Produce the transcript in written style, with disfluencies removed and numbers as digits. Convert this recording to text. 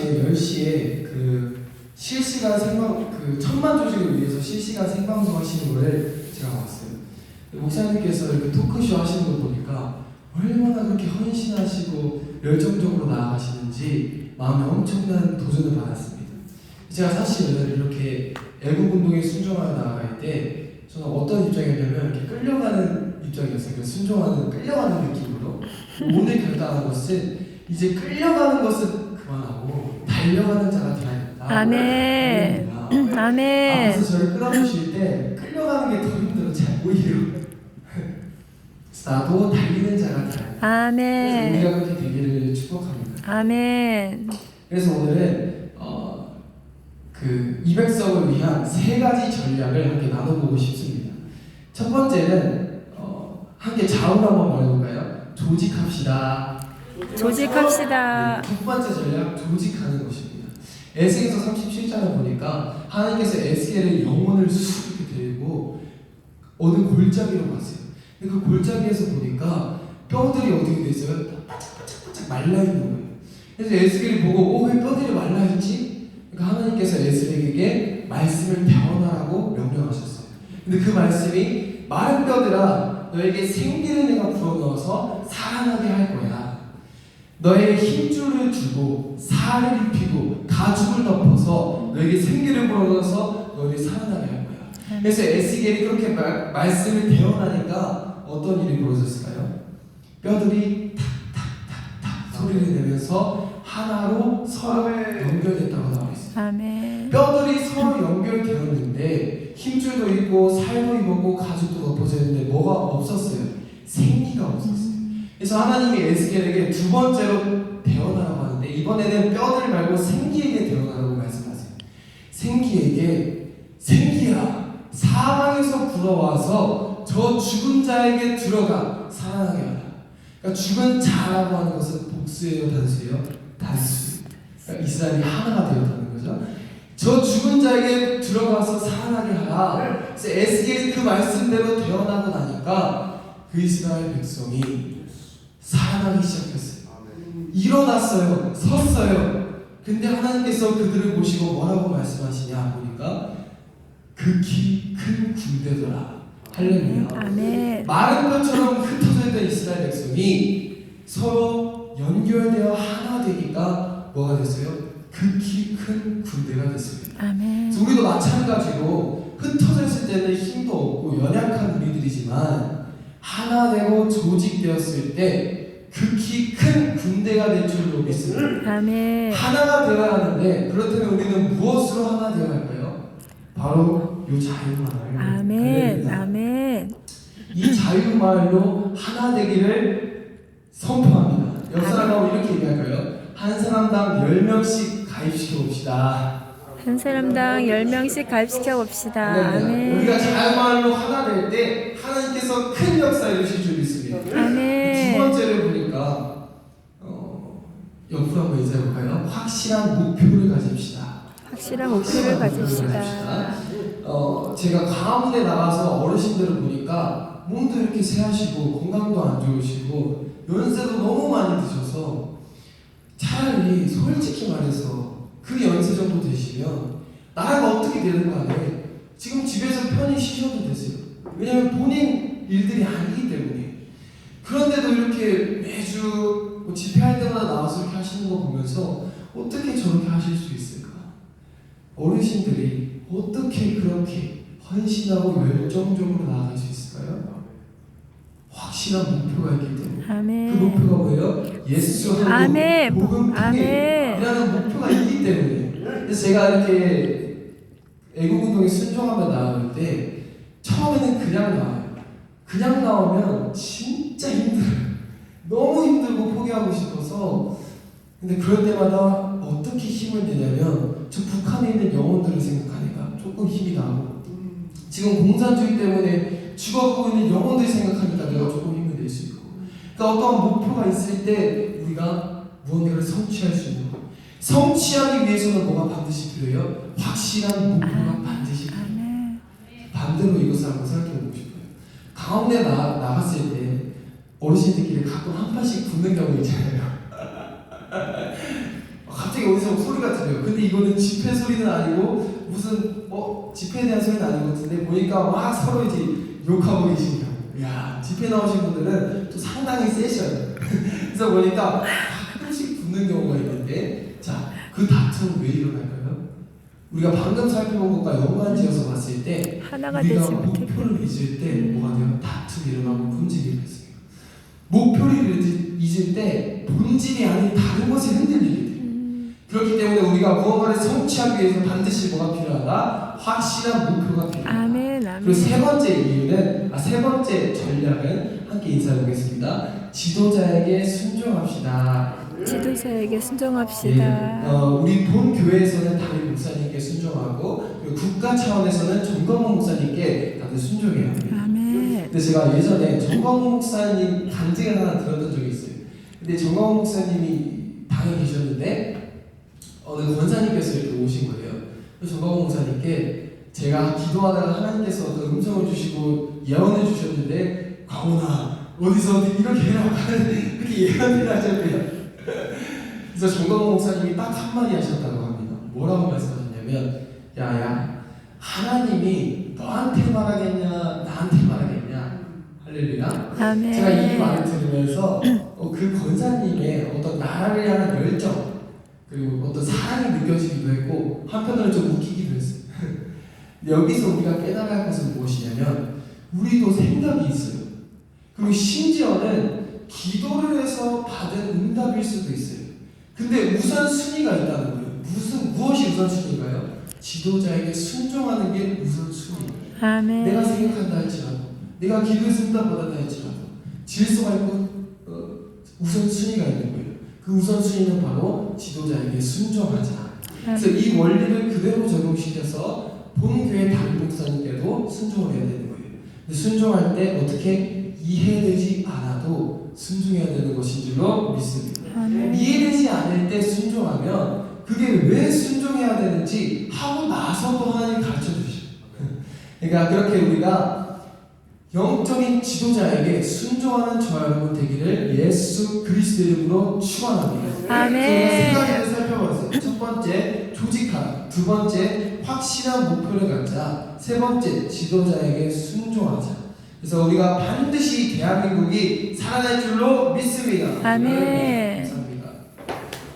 아침에 10시에 그 실시간 생방 그 천만 조직을 위해서 실시간 생방송 하시는 거를 제가 봤어요. 목사님께서 이렇게 토크쇼 하시는 거 보니까 얼마나 그렇게 헌신하시고 열정적으로 나아가시는지 마음에 엄청난 도전을 받았습니다. 제가 사실은 이렇게 애국 운동에 순종하여 나아갈 때 저는 어떤 입장이었냐면 이렇게 끌려가는 입장이었어요. 순종하는 끌려가는 느낌으로. 오늘 결단한 것은 이제 끌려가는 것은 그만하고 달려가는 자가 되어야겠다. 아멘. 아멘. 앞에서 저를 끌어주실 때 끌려가는 게 더 힘들어. 오히려 나도 달리는 자가 되어야겠다. 아멘. 우리가 그렇게 되기를 축복합니다. 아멘. 그래서 오늘은 그 200석을 위한 3가지 전략을 함께 나눠보고 싶습니다. 첫 번째는 함께 자음 한번 말해볼까요? 조직합시다. 조직합시다. 첫 번째 전략, 조직하는 것입니다. 에스겔서 37장을 보니까 하나님께서 에스겔의 영혼을 쑥 이렇게 들고 어느 골짜기로 갔어요. 근데 그 골짜기에서 보니까 뼈들이 어떻게 돼 있어요? 바짝바짝 말라있는 거예요. 그래서 에스겔이 보고 왜 뼈들이 말라있지? 그러니까 하나님께서 에스겔에게 말씀을 배워나라고 명령하셨어요. 근데 그 말씀이 마른 뼈들아 너에게 생기를 내가 불어넣어서 살아나게 할 거야. 너에게 힘줄을 주고 살을 입히고 가죽을 덮어서 너에게 생기를 불어넣어서 너에게 살아나게 할 거야. 그래서 에스겔이 그렇게 말씀을 배워나니까 어떤 일이 벌어졌을까요? 뼈들이 탁탁탁탁 소리를 내면서 하나로 서로 연결됐다고 나와 있어요. 아멘. 뼈들이 서로 연결되었는데 힘줄도 있고 살도 입었고 가죽도 덮어져 있는데 뭐가 없었어요? 생기가 없었어요. 그래서 하나님이 에스겔에게 두 번째로 배워나라고 하는데 이번에는 뼈들 말고 생기에게 배워나라고 말씀하세요. 생기에게 생기야 사방에서 불어와서 저 죽은 자에게 들어가 살아나게 하라. 그러니까 죽은 자라고 하는 것은 복수예요, 단수예요? 단수. 그러니까 이스라엘이 하나가 되었다는 거죠. 저 죽은 자에게 들어가서 살아나게 하라. 그래서 에스겔이 그 말씀대로 되어나고 나니까 그 이스라엘 백성이 살아나기 시작했어요. 일어났어요. 섰어요. 근데 하나님께서 그들을 보시고 뭐라고 말씀하시냐 보니까 극히 큰 군대더라. 할렐루야. 아멘. 마른 뼈처럼 흩어져 있던 이스라엘 백성이 서로 연결되어 하나 되니까 뭐가 됐어요? 극히 큰 군대가 됐습니다. 아멘. 그래서 우리도 마찬가지로 흩어져 있을 때는 힘도 없고 연약한 우리들이지만 하나 되고 조직되었을 때 극히 큰 군대가 될 줄로 믿습니다. 아멘. 하나가 되어야 하는데 그렇다면 우리는 무엇으로 하나 되어야 할까요? 바로 이 자유마을. 아멘. 아멘. 이 자유마을로 하나 되기를 선포합니다. 옆 사람하고 이렇게 얘기할까요? 한 사람당 10명씩 가입시켜 봅시다. 한 사람당 10명씩 가입시켜 봅시다. 아멘. 우리가 자유마을로 하나 될 때 하나님께서 큰 역사 이루실 줄 믿습니다. 아멘. 두 번째를 보니까 옆으로 한번 인사해볼까요? 확실한 목표를 가집시다. 확실한 목표를 가집시다. 제가 가문에 나가서 어르신들을 보니까 몸도 이렇게 세하시고 건강도 안 좋으시고 연세도 너무 많이 드셔서 차라리 솔직히 말해서 그 연세 정도 되시면 나라가 어떻게 되는 간에 지금 집에서 편히 쉬셔도 되세요. 왜냐하면 본인 일들이 아니기 때문에. 그런데도 이렇게 매주 집회할 때마다 나와서 이렇게 하시는 거 보면서 어떻게 저렇게 하실 수 있을까? 어르신들이 어떻게 그렇게 헌신하고 열정적으로 나아갈 수 있을까요? 확실한 목표가 있기 때문에. 아멘. 그 목표가 뭐예요? 예수 아멘. 한국 복음 통일이라는 목표가 있기 때문에. 그래서 제가 이렇게 애국운동에 순종하며 나올 때 처음에는 그냥 나와요. 그냥 나오면 진짜 힘들어요. 너무 힘들고 포기하고 싶어서. 근데 그럴 때마다 어떻게 힘을 내냐면 저 북한에 있는 영혼들을 생각하니까 조금 힘이 나고 지금 공산주의 때문에 죽어가고 있는 영혼들 생각하니까 내가 조금 힘을 낼 수 있고. 그러니까 어떤 목표가 있을 때 우리가 무언가를 성취할 수 있는 거. 성취하기 위해서는 뭐가 반드시 필요해요? 확실한 목표가 반드시 필요해요. 반대로 이것을 한번 생각해보고 싶어요. 가운데 나갔을 때 어르신들끼리 가끔 한 판씩 붙는 경우 있잖아요. 갑자기 어디서 소리가 들려요. 근데 이거는 집회 소리는 아니고 무슨 집회에 대한 소리는 아닌 것 같은데 보니까 막 서로 이제 욕하고 계시네요. 야, 집회 나오신 분들은 또 상당히 세셔요. 그래서 보니까 가끔씩 붙는 경우가 있는데, 자, 그 다툼은 왜 일어날까요? 우리가 방금 살펴본 것과 연관지어서 봤을 때 하나가 우리가 되지 못해. 목표를 잊을 때 뭐가 돼요? 다툼이 일어나고 분쟁이 일어났어요. 목표를 잊을 때 본질이 아닌 다른 것에 흔들리게 돼요. 그렇기 때문에 우리가 무언가를 성취하기 위해서 반드시 뭐가 필요하다? 확실한 목표가 필요하다. 아멘, 그리고 아멘. 세 번째 전략은 함께 인사해 보겠습니다. 지도자에게 순종합시다. 지도자에게 순종합시다. 예, 우리 본 교회에서는 담임 목사님께 순종하고 그리고 국가 차원에서는 정광훈 목사님께 다들 순종해야 합니다. 아멘. 근데 제가 예전에 정광훈 목사님 간증을 하나 들었던 적이 있어요. 근데 정광훈 목사님이 방에 계셨는데 어느 권사님께서 이렇게 오신 거예요. 그래서 정광훈 목사님께 제가 기도하다가 하나님께서 어떤 음성을 주시고 예언을 주셨는데 광훈아 어디서 이렇게 해라고 그렇게 예언을 하셨대요. 그래서 정광훈 목사님이 딱 한마디 하셨다고 합니다. 뭐라고 말씀하셨냐면 야야 하나님이 너한테 말하겠냐 나한테 말하겠냐 할렐루야. 아멘. 제가 이 말을 들으면서 그 권사님의 어떤 나라를 향한 열정 그리고 어떤 사랑이 느껴지기도 했고 한편으로는 좀 웃기기도 했어요. 여기서 우리가 깨달아야 할 것은 무엇이냐면 우리도 생각이 있어요. 그리고 심지어는 기도를 해서 받은 응답일 수도 있어요. 근데 우선순위가 있다는 거예요. 무엇이 우선순위인가요? 지도자에게 순종하는 게 우선순위예요. 아멘. 내가 생각한다 할지라도 내가 기도해서 응답받았다 할지라도 질서가 있고 우선순위가 있는 거예요. 그 우선순위는 바로 지도자에게 순종하자. 그래서 이 원리를 그대로 적용시켜서 본교회 담임 목사님께도 순종을 해야 되는 거예요. 근데 순종할 때 어떻게 이해되지 않아도 순종해야 되는 것인 줄로 믿습니다. 아멘. 이해되지 않을 때 순종하면 그게 왜 순종해야 되는지 하고 나서도 하나님 가르쳐 주시죠. 그러니까 그렇게 우리가 영적인 지도자에게 순종하는 저와 여러분 되기를 예수 그리스도 이름으로 축원합니다. 아멘. 세 가지를 살펴봤어요. 첫 번째 조직하라, 두 번째 확실한 목표를 갖자, 세 번째 지도자에게 순종하자. 그래서 우리가 반드시 대한민국이 살아날 줄로 믿습니다. 아멘.